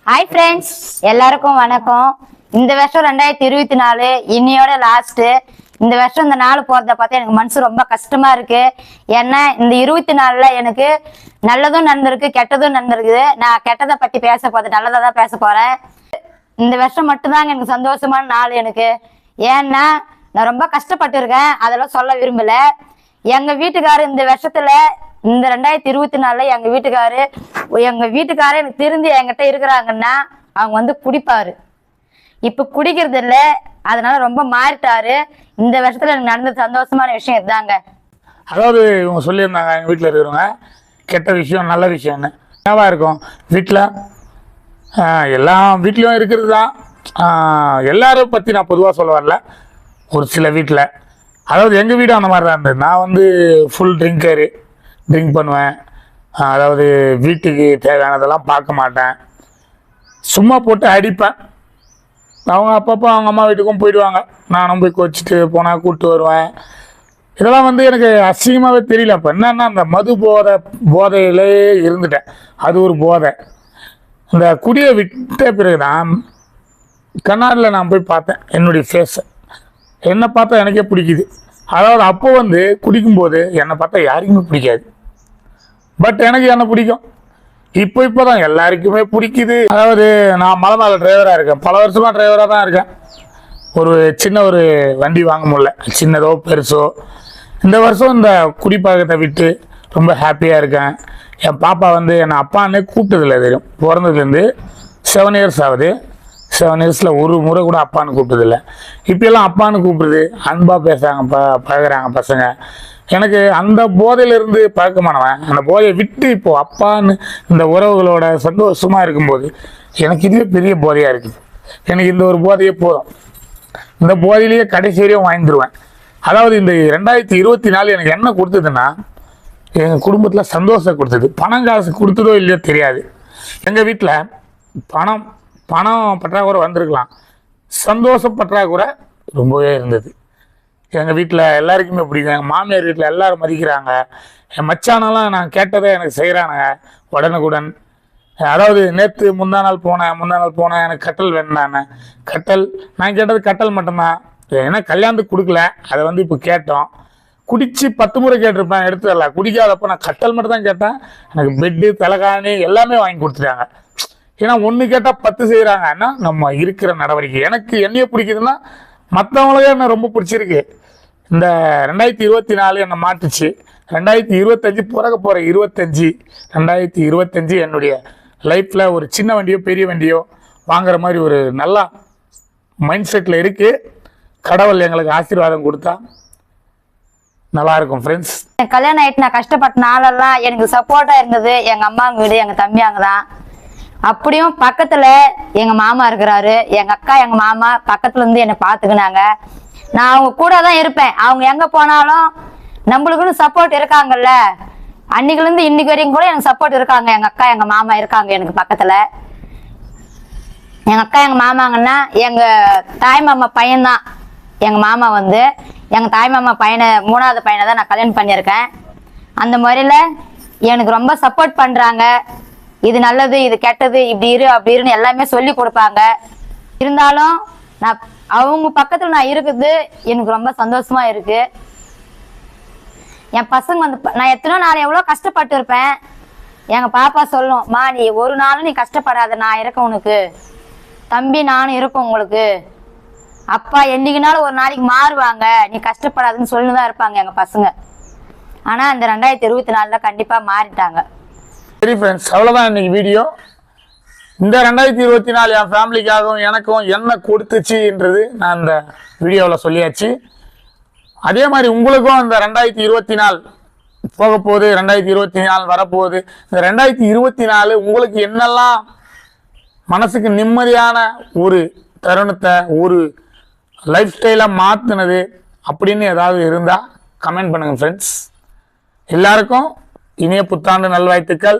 Hi friends, எல்லாருக்கும் வணக்கம். இந்த வருஷம் 2024 இன்னையோட லாஸ்ட். இந்த வருஷம் இந்த நாள் போறத பார்த்தா எனக்கு மனசு ரொம்ப கஷ்டமா இருக்கு. ஏன்னா இந்த 24ல எனக்கு நல்லதும் நடந்திருக்கு, கெட்டதும் நடந்திருக்குது. நான் கெட்டதை பத்தி பேச போது நல்லதா தான் பேச போறேன். இந்த வருஷம் மட்டும்தாங்க எனக்கு சந்தோஷமான நாள் எனக்கு. ஏன்னா நான் ரொம்ப கஷ்டப்பட்டு இருக்கேன், அதெல்லாம் சொல்ல விரும்பல. எங்க வீட்டுக்காரர் இந்த வருஷத்துல இந்த 2024ல எங்க வீட்டுக்காரர் எனக்கு திருந்தி என்கிட்ட இருக்கிறாங்கன்னா அவங்க குடிப்பாரு. இப்ப குடிக்கிறது இல்லை, அதனால ரொம்ப மாறிட்டாரு. இந்த வருஷத்துல எனக்கு நடந்த சந்தோஷமான விஷயம் இதுதாங்க. அதாவது இவங்க சொல்லியிருந்தாங்க எங்கள் வீட்டில் இருக்கிறவங்க கெட்ட விஷயம் நல்ல விஷயம்னு. என்னவா இருக்கும் வீட்டில், எல்லா வீட்லேயும் இருக்கிறது தான். எல்லாரும் பற்றி நான் பொதுவாக சொல்ல வரல. ஒரு சில வீட்டில், அதாவது எங்கள் வீடு அந்த மாதிரி தான் இருந்தது. நான் ஃபுல் ட்ரிங்க் பண்ணுவேன். அதாவது வீட்டுக்கு தேவையானதெல்லாம் பார்க்க மாட்டேன், சும்மா போட்டு அடிப்பேன். அவங்க அப்பப்போ அவங்க அம்மா வீட்டுக்கும் போயிடுவாங்க, நானும் போய் கோச்சிட்டு போனால் கூப்பிட்டு வருவேன். இதெல்லாம் எனக்கு அசிங்கமாகவே தெரியல. அப்போ என்னன்னா அந்த மது போதையிலே இருந்துட்டேன். அது ஒரு போதை. இந்த குடியை விட்ட பிறகு தான் கண்ணாடியில் நான் போய் பார்த்தேன் என்னுடைய ஃபேஸை. என்னை பார்த்தா எனக்கே பிடிக்குது. அதாவது அப்போ குடிக்கும்போது என்னை பார்த்தா யாருக்குமே பிடிக்காது, பட் எனக்கு என்ன பிடிக்கும். இப்போ தான் எல்லாருக்குமே பிடிக்குது. அதாவது நான் மலை மேலே டிரைவராக இருக்கேன், பல வருஷமாக டிரைவராக தான் இருக்கேன். சின்ன ஒரு வண்டி வாங்க முடியல, சின்னதோ பெருசோ. இந்த வருஷம் இந்த குடிப்பழக்கத்தை விட்டு ரொம்ப ஹாப்பியாக இருக்கேன். என் பாப்பா என்னை அப்பான்னு கூப்பிட்டதில்லை. தெரியும், பிறந்ததுலேருந்து 7 இயர்ஸ் ஆகுது. 7 இயர்ஸில் ஒரு முறை கூட அப்பான்னு கூப்பிட்டதில்லை. இப்போல்லாம் அப்பான்னு கூப்பிடுது, அன்பாக பேசுகிறாங்க, பழகிறாங்க பசங்க. எனக்கு அந்த போதையிலிருந்து பழக்கமானவன் அந்த போதையை விட்டு இப்போது அப்பான்னு இந்த உறவுகளோட சந்தோஷமாக இருக்கும்போது எனக்கு இதுவே பெரிய போதையாக இருக்குது. எனக்கு இந்த ஒரு போதையே போதும். இந்த போதையிலேயே கடைசி வரையும் வாங்கிடுவேன். அதாவது இந்த 2024 எனக்கு என்ன கொடுத்ததுன்னா, எங்கள் குடும்பத்தில் சந்தோஷம் கொடுத்தது. பணம் காசு கொடுத்ததோ இல்லையோ தெரியாது. எங்கள் வீட்டில் பணம் பற்றாக்குறை வந்திருக்கலாம், சந்தோஷ பற்றாக்குறை ரொம்பவே இருந்தது. எங்கள் வீட்டில் எல்லாருக்குமே பிடிக்கும். எங்கள் மாமியார் வீட்டில் எல்லோரும் மதிக்கிறாங்க. என் மச்சானெல்லாம் நான் கேட்டதை எனக்கு செய்கிறாங்க உடனுக்குடன். அதாவது முந்தா நாள் போனேன் எனக்கு கட்டல் வேணும்னானே. நான் கேட்டது கட்டல் மட்டும்தான். ஏன்னா கல்யாணத்துக்கு கொடுக்கல, அதை இப்போ கேட்டோம். குடித்து 10 முறை கேட்டிருப்பேன், எடுத்துடல. குடிக்காதப்போ நான் கட்டல் மட்டும் தான் கேட்டேன். எனக்கு பெட்டு தலைகாணி எல்லாமே வாங்கி கொடுத்துட்டாங்க. ஏன்னா 1 கேட்டால் 10 செய்கிறாங்கன்னா நம்ம இருக்கிற நடவடிக்கை. எனக்கு என்னையே பிடிக்குதுன்னா மற்றவங்களுக்கே என்ன ரொம்ப பிடிச்சிருக்கு. இந்த 2024 என்னை மாட்டுச்சு. 2025 பிறக்க போகிற 2025 என்னுடைய லைஃப்பில் ஒரு சின்ன வண்டியோ பெரிய வண்டியோ வாங்குற மாதிரி ஒரு நல்லா மைண்ட் செட்டில் இருக்குது. கடவுள் எங்களுக்கு ஆசீர்வாதம் கொடுத்தா நல்லாயிருக்கும். ஃப்ரெண்ட்ஸ், கல்யாணம் ஆகிட்டு நான் கஷ்டப்பட்ட நாளெல்லாம் எனக்கு சப்போர்ட்டாக இருந்தது எங்கள் அம்மாங்க வீடு, எங்கள் தம்பியாங்க தான். அப்படியும் பக்கத்துல எங்க மாமா இருக்கிறாரு, எங்க அக்கா எங்க மாமா பக்கத்துல இருந்து என்னை பாத்துக்கினாங்க. நான் அவங்க கூட தான் இருப்பேன். அவங்க எங்க போனாலும் நம்மளுக்குன்னு சப்போர்ட் இருக்காங்கல்ல. அன்னைக்குல இருந்து இன்னைக்கு வரைக்கும் கூட எனக்கு சப்போர்ட் இருக்காங்க. எங்க அக்கா எங்க மாமா இருக்காங்க எனக்கு பக்கத்துல. எங்க அக்கா எங்க மாமாங்கன்னா எங்க தாய் மாமா பையன்தான். எங்க மாமா எங்க தாய் மாமா பையனை 3வது பையனை தான் நான் கல்யாணம் பண்ணியிருக்கேன். அந்த முறையில எனக்கு ரொம்ப சப்போர்ட் பண்றாங்க. இது நல்லது, இது கெட்டது, இப்படி இரு அப்படி இருன்னு எல்லாமே சொல்லி கொடுப்பாங்க. இருந்தாலும் நான் அவங்க பக்கத்துல நான் இருக்குது எனக்கு ரொம்ப சந்தோஷமா இருக்கு. என் பசங்க நான் எத்தனையோ நாள் எவ்வளோ கஷ்டப்பட்டு இருப்பேன். எங்க பாப்பா சொல்லும், மா நீ ஒரு நாளும் நீ கஷ்டப்படாத, நான் இருக்கேன் உனக்கு, தம்பி நானும் இருக்கேன் உங்களுக்கு. அப்பா என்னைக்குனாலும் ஒரு நாளைக்கு மாறுவாங்க, நீ கஷ்டப்படாதுன்னு சொல்லிதான் இருப்பாங்க எங்க பசங்க. ஆனா இந்த 2024 கண்டிப்பா மாறிட்டாங்க. சரி ஃப்ரெண்ட்ஸ், அவ்வளோதான் இன்னைக்கு வீடியோ. இந்த 2024 என் ஃபேமிலிக்காகவும் எனக்கும் என்ன கொடுத்துச்சுன்றது நான் இந்த வீடியோவில் சொல்லியாச்சு. அதே மாதிரி உங்களுக்கும் இந்த 2024 போக போகுது, 2024 வரப்போகுது. இந்த 2024 உங்களுக்கு என்னெல்லாம் மனசுக்கு நிம்மதியான ஒரு தருணத்தை, ஒரு லைஃப் ஸ்டைலாக மாற்றினது அப்படின்னு ஏதாவது இருந்தால் கமெண்ட் பண்ணுங்கள் ஃப்ரெண்ட்ஸ். எல்லாருக்கும் இனிய புத்தாண்டு நல்வாழ்த்துக்கள்.